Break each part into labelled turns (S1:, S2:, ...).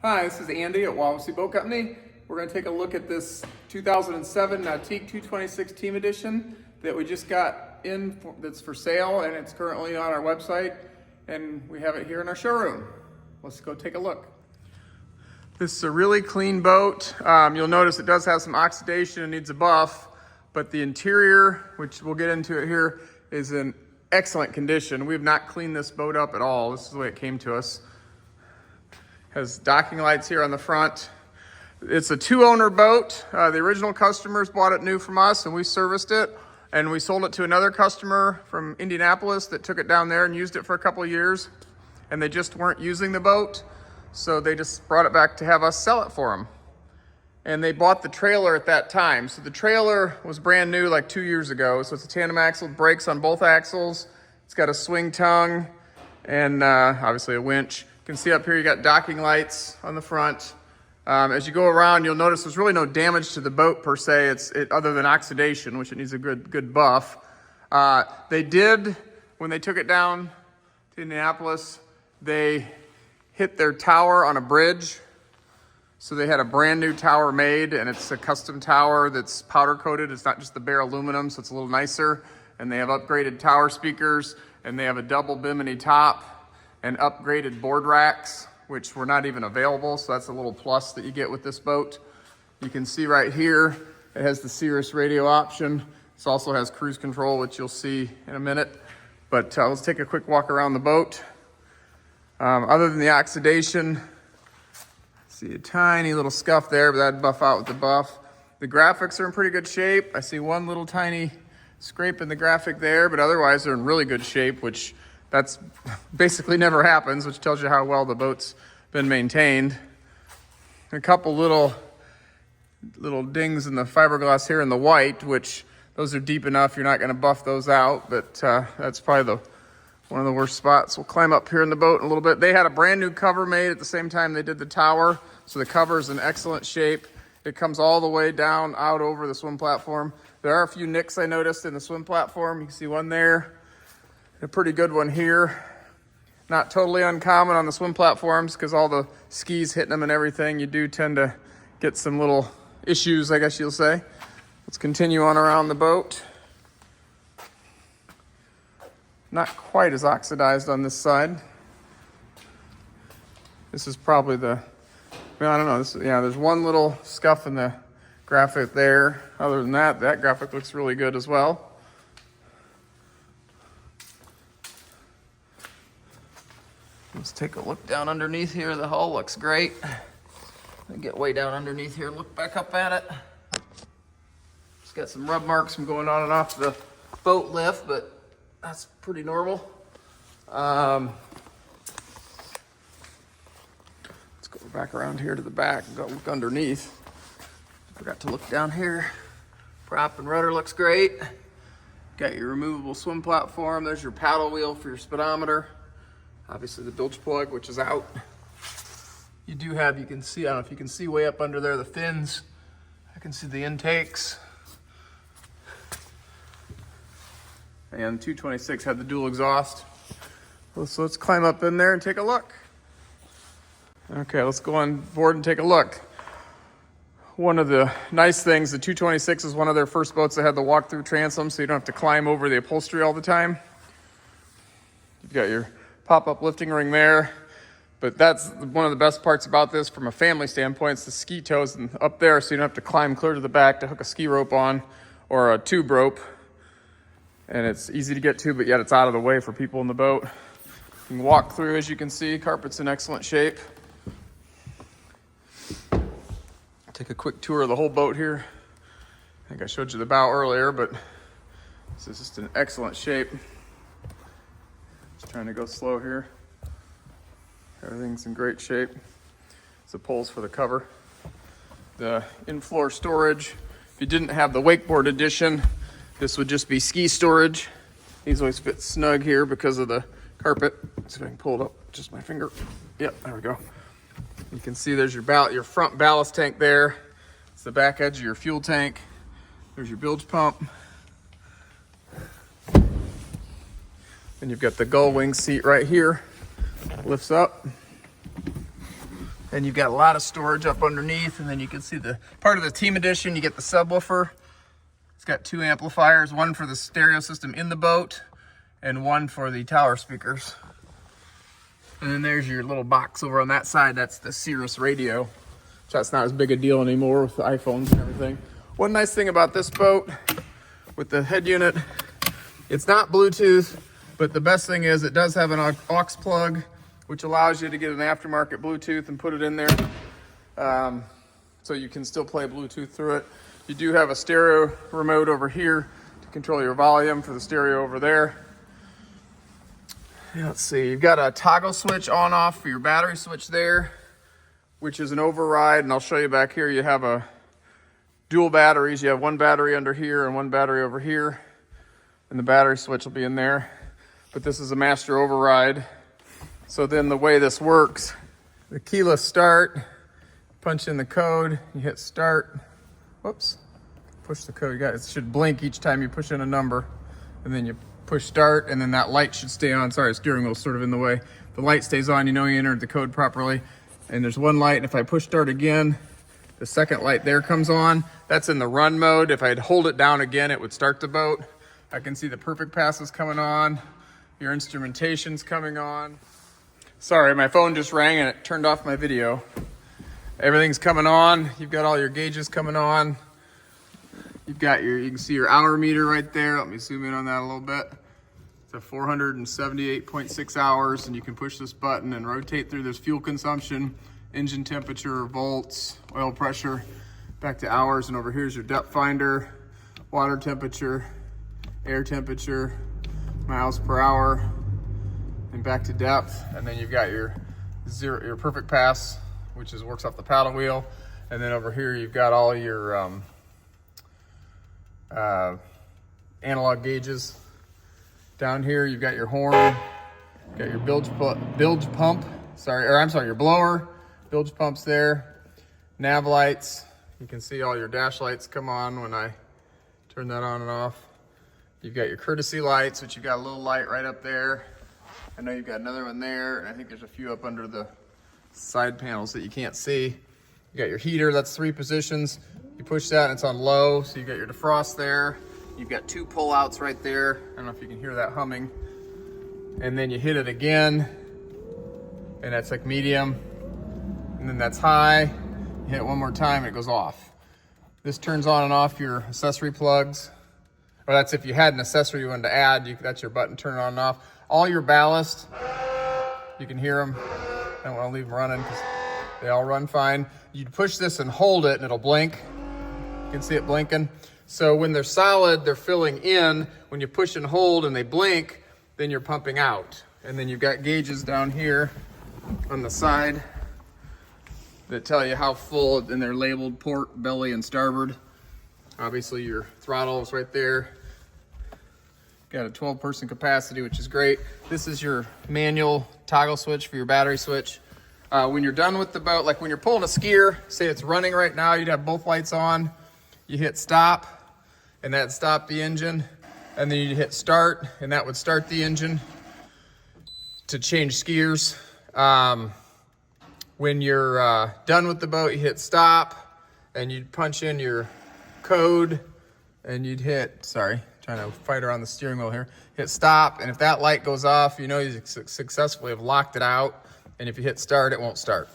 S1: Hi, this is Andy at Wawasee Boat Company. We're going to take a look at this 2007 Nautique 226 Team Edition that we just got in, that's for sale, and it's currently on our website, and we have it here in our showroom. Let's go take a look. This is a really clean boat. You'll notice it does have some oxidation and needs a buff, but the interior, which we'll get into it here, is in excellent condition. We have not cleaned this boat up at all. This is the way it came to us. Has docking lights here on the front. It's a two-owner boat. The original customers bought it new from us and we serviced it, and we sold it to another customer from Indianapolis that took it down there and used it for a couple of years, and they just weren't using the boat, so they just brought it back to have us sell it for them. And they bought the trailer at that time. So the trailer was brand new like 2 years ago. So it's a tandem axle, brakes on both axles. It's got a swing tongue and obviously a winch. You can see up here you got docking lights on the front. As you go around, you'll notice there's really no damage to the boat per se, other than oxidation, which it needs a good buff. They did, when they took it down to Indianapolis, they hit their tower on a bridge. So they had a brand new tower made, and it's a custom tower that's powder coated. It's not just the bare aluminum, so it's a little nicer. And they have upgraded tower speakers, and they have a double bimini top and upgraded board racks, which were not even available. So that's a little plus that you get with this boat. You can see right here, it has the Sirius radio option. This also has cruise control, which you'll see in a minute. But let's take a quick walk around the boat. Other than the oxidation, see a tiny little scuff there, but that'd buff out with the buff. The graphics are in pretty good shape. I see one little tiny scrape in the graphic there, but otherwise they're in really good shape, which that's basically never happens, which tells you how well the boat's been maintained. A couple little dings in the fiberglass here in the white, which those are deep enough, you're not gonna buff those out, but that's probably one of the worst spots. We'll climb up here in the boat in a little bit. They had a brand new cover made at the same time they did the tower, so the cover is in excellent shape. It comes all the way down out over the swim platform. There are a few nicks I noticed in the swim platform. You can see one there, a pretty good one here. Not totally uncommon on the swim platforms because all the skis hitting them and everything, you do tend to get some little issues, I guess you'll say. Let's continue on around the boat. Not quite as oxidized on this side. This is probably I don't know. There's one little scuff in the graphic there. Other than that, that graphic looks really good as well. Let's take a look down underneath here. The hull looks great. Get way down underneath here, look back up at it. It's got some rub marks from going on and off the boat lift, but that's pretty normal. Let's go back around here to the back and go look underneath. Forgot to look down here. Prop and rudder looks great. Got your removable swim platform. There's your paddle wheel for your speedometer. Obviously the bilge plug, which is out. You do have, you can see, I don't know if you can see way up under there, the fins. I can see the intakes. And 226 had the dual exhaust. So let's climb up in there and take a look. Okay, let's go on board and take a look. One of the nice things, the 226 is one of their first boats that had the walk-through transom, so you don't have to climb over the upholstery all the time. You've got your pop-up lifting ring there, but that's one of the best parts about this from a family standpoint. It's the ski toes up there, so you don't have to climb clear to the back to hook a ski rope on or a tube rope. And it's easy to get to, but yet it's out of the way for people in the boat. You can walk through, as you can see. Carpet's in excellent shape. Take a quick tour of the whole boat here. I think I showed you the bow earlier, but this is just in excellent shape. Just trying to go slow here. Everything's in great shape. It's the poles for the cover. The in-floor storage. If you didn't have the wakeboard edition, this would just be ski storage. These always fit snug here because of the carpet. Let's see if I can pull it up, just my finger. Yep, there we go. You can see there's your front ballast tank there. It's the back edge of your fuel tank. There's your bilge pump. Then you've got the gull wing seat right here. Lifts up. And you've got a lot of storage up underneath, and then you can see the part of the Team Edition, you get the subwoofer. It's got 2 amplifiers, one for the stereo system in the boat and one for the tower speakers. And then there's your little box over on that side. That's the Cirrus radio. So that's not as big a deal anymore with the iPhones and everything. One nice thing about this boat with the head unit, it's not Bluetooth, but the best thing is it does have an aux plug, which allows you to get an aftermarket Bluetooth and put it in there. So you can still play Bluetooth through it. You do have a stereo remote over here to control your volume for the stereo over there. Yeah, let's see, you've got a toggle switch on off for your battery switch there, which is an override, and I'll show you back here. You have a dual batteries. You have one battery under here and one battery over here, and the battery switch will be in there. But this is a master override. So then the way this works, the keyless start, punch in the code, you hit start, whoops, push the code. It should blink each time you push in a number, and then you push start, and then that light should stay on. Sorry, steering wheel's sort of in the way. The light stays on, you know you entered the code properly. And there's one light, and if I push start again, the second light there comes on. That's in the run mode. If I'd hold it down again, it would start the boat. I can see the perfect passes coming on. Your instrumentation's coming on. Sorry, my phone just rang and it turned off my video. Everything's coming on. You've got all your gauges coming on. You've got you can see your hour meter right there. Let me zoom in on that a little bit. It's a 478.6 hours, and you can push this button and rotate through. There's fuel consumption, engine temperature, volts, oil pressure, back to hours, and over here's your depth finder, water temperature, air temperature, miles per hour, and back to depth. And then you've got your perfect pass, which works off the paddle wheel. And then over here you've got all your analog gauges. Down here you've got your horn, you've got your bilge pump, your blower, bilge pumps there, nav lights. You can see all your dash lights come on when I turn that on and off. You've got your courtesy lights, which you've got a little light right up there. I know you've got another one there, and I think there's a few up under the side panels that you can't see. You got your heater, that's 3 positions. You push that and it's on low, so you got your defrost there. You've got 2 pull-outs right there. I don't know if you can hear that humming. And then you hit it again, and that's like medium. And then that's high. You hit it one more time, and it goes off. This turns on and off your accessory plugs. Or that's if you had an accessory you wanted to add, that's your button, turn it on and off. All your ballast, you can hear them. I don't want to leave them running because they all run fine. You push this and hold it, and it'll blink. You can see it blinking. So when they're solid, they're filling in. When you push and hold and they blink, then you're pumping out. And then you've got gauges down here on the side that tell you how full, and they're labeled port, belly, and starboard. Obviously your throttle is right there. Got a 12-person capacity, which is great. This is your manual toggle switch for your battery switch. When you're done with the boat, like when you're pulling a skier, say it's running right now, you'd have both lights on. You hit stop, and that'd stop the engine. And then you hit start, and that would start the engine to change skiers. When you're done with the boat, you hit stop, and you'd punch in your code, and you'd hit, trying to fight around the steering wheel here, hit stop, and if that light goes off, you know you successfully have locked it out, and if you hit start, it won't start.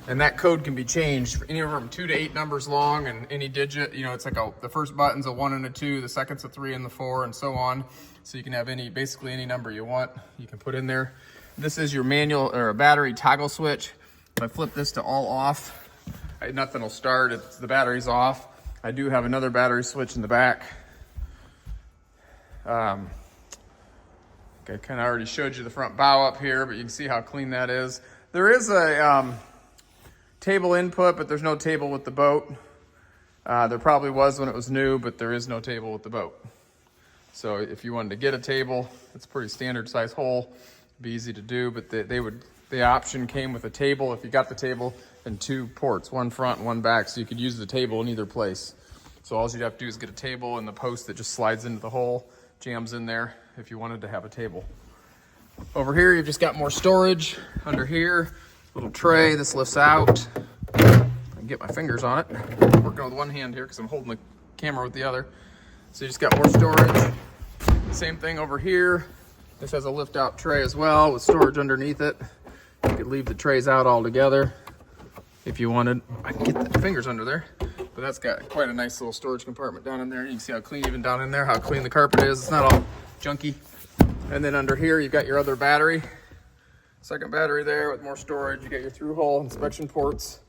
S1: And that code can be changed anywhere from 2 to 8 numbers long, and any digit, it's like the first button's a 1 and a 2, the second's a 3 and the 4, and so on. So you can have basically any number you want, you can put in there. This is your manual or a battery toggle switch. If I flip this to all off, nothing will start, the battery's off. I do have another battery switch in the back. I kind of already showed you the front bow up here, but you can see how clean that is. There is a table input, but there's no table with the boat. There probably was when it was new, but there is no table with the boat. So if you wanted to get a table, it's a pretty standard size hole. It'd be easy to do, but the option came with a table. If you got the table, and 2 ports, one front and one back, so you could use the table in either place. So all you'd have to do is get a table and the post that just slides into the hole, jams in there if you wanted to have a table. Over here, you've just got more storage under here. Little tray, this lifts out. I can get my fingers on it. I'm working with one hand here because I'm holding the camera with the other. So you just got more storage. Same thing over here. This has a lift out tray as well with storage underneath it. You could leave the trays out altogether if you wanted. I can get the fingers under there, but that's got quite a nice little storage compartment down in there. You can see how clean, even down in there, how clean the carpet is. It's not all junky. And then under here, you've got your other battery. Second battery there with more storage. You got your through hole inspection ports.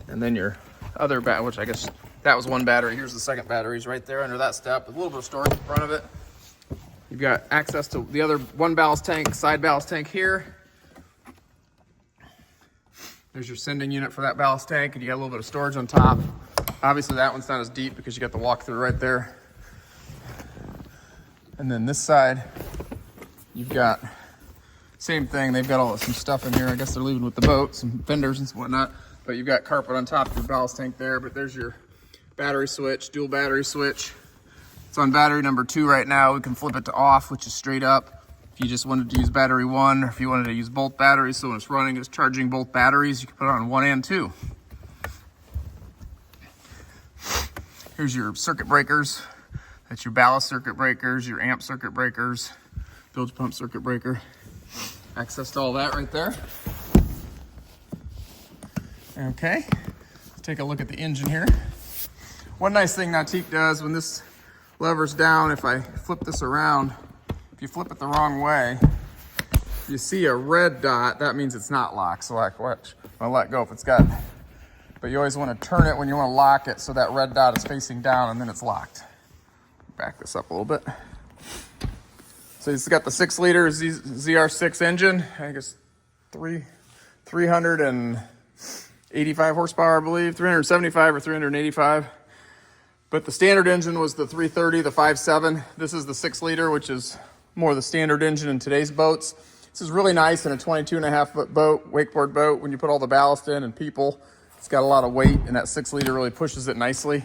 S1: And then your other battery, which I guess that was one battery. Here's the second batteries right there under that step with a little bit of storage in front of it. You've got access to the other one ballast tank, side ballast tank here. There's your sending unit for that ballast tank, and you got a little bit of storage on top. Obviously that one's not as deep because you got the walk-through right there. And then this side, you've got same thing. They've got some stuff in here. I guess they're leaving with the boat, some fenders and whatnot. But you've got carpet on top of your ballast tank there. But there's your battery switch, dual battery switch. It's on battery number 2 right now. We can flip it to off, which is straight up. If you just wanted to use battery 1, or if you wanted to use both batteries, so when it's running, it's charging both batteries, you can put it on 1 and 2. Here's your circuit breakers. That's your ballast circuit breakers, your amp circuit breakers, bilge pump circuit breaker. Access to all that right there. Okay, let's take a look at the engine here. One nice thing Nautique does when this lever's down, if I flip this around, if you flip it the wrong way, you see a red dot, that means it's not locked. So like, watch, I'll let go if it's got, but you always want to turn it when you want to lock it so that red dot is facing down and then it's locked. Back this up a little bit. So it's got the 6-liter ZR6 engine. I think it's 385 horsepower, I believe, 375 or 385. But the standard engine was the 330, the 5.7. This is the 6-liter, which is more the standard engine in today's boats. This is really nice in a 22.5-foot boat, wakeboard boat. When you put all the ballast in and people, it's got a lot of weight, and that 6-liter really pushes it nicely.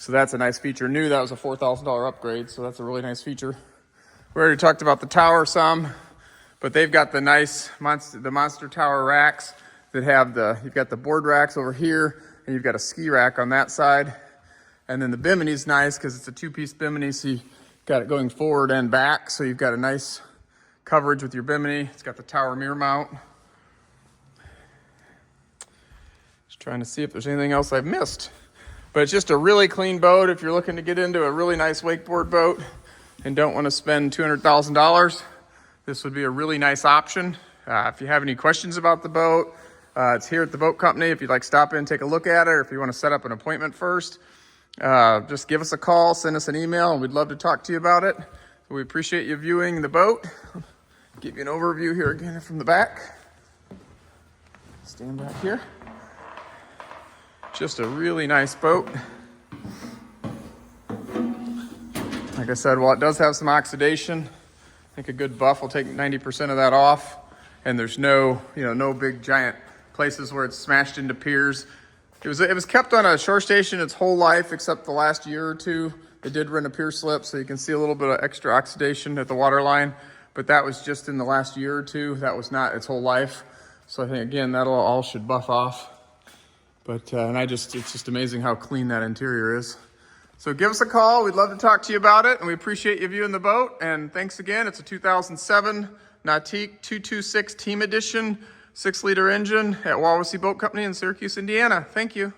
S1: So that's a nice feature. New, that was a $4,000 upgrade, so that's a really nice feature. We already talked about the tower some, but they've got the nice monster tower racks that have you've got the board racks over here, and you've got a ski rack on that side. And then the bimini's nice because it's a 2-piece bimini, so you got it going forward and back, so you've got a nice coverage with your bimini. It's got the tower mirror mount. Just trying to see if there's anything else I've missed. But it's just a really clean boat if you're looking to get into a really nice wakeboard boat and don't want to spend $200,000. This would be a really nice option. If you have any questions about the boat, it's here at the boat company. If you'd like to stop in and take a look at it, or if you want to set up an appointment first, just give us a call, send us an email, and we'd love to talk to you about it. We appreciate you viewing the boat. Give you an overview here again from the back. Stand back here. Just a really nice boat. Like I said, while it does have some oxidation, I think a good buff will take 90% of that off. And there's no big giant places where it's smashed into piers. It was kept on a shore station its whole life, except the last year or two. It did run a pier slip, so you can see a little bit of extra oxidation at the water line. But that was just in the last year or two. That was not its whole life. So I think, again, that'll all should buff off. But, it's just amazing how clean that interior is. So give us a call. We'd love to talk to you about it. And we appreciate you viewing the boat. And thanks again. It's a 2007 Nautique 226 Team Edition 6-liter engine at Wawasee Boat Company in Syracuse, Indiana. Thank you.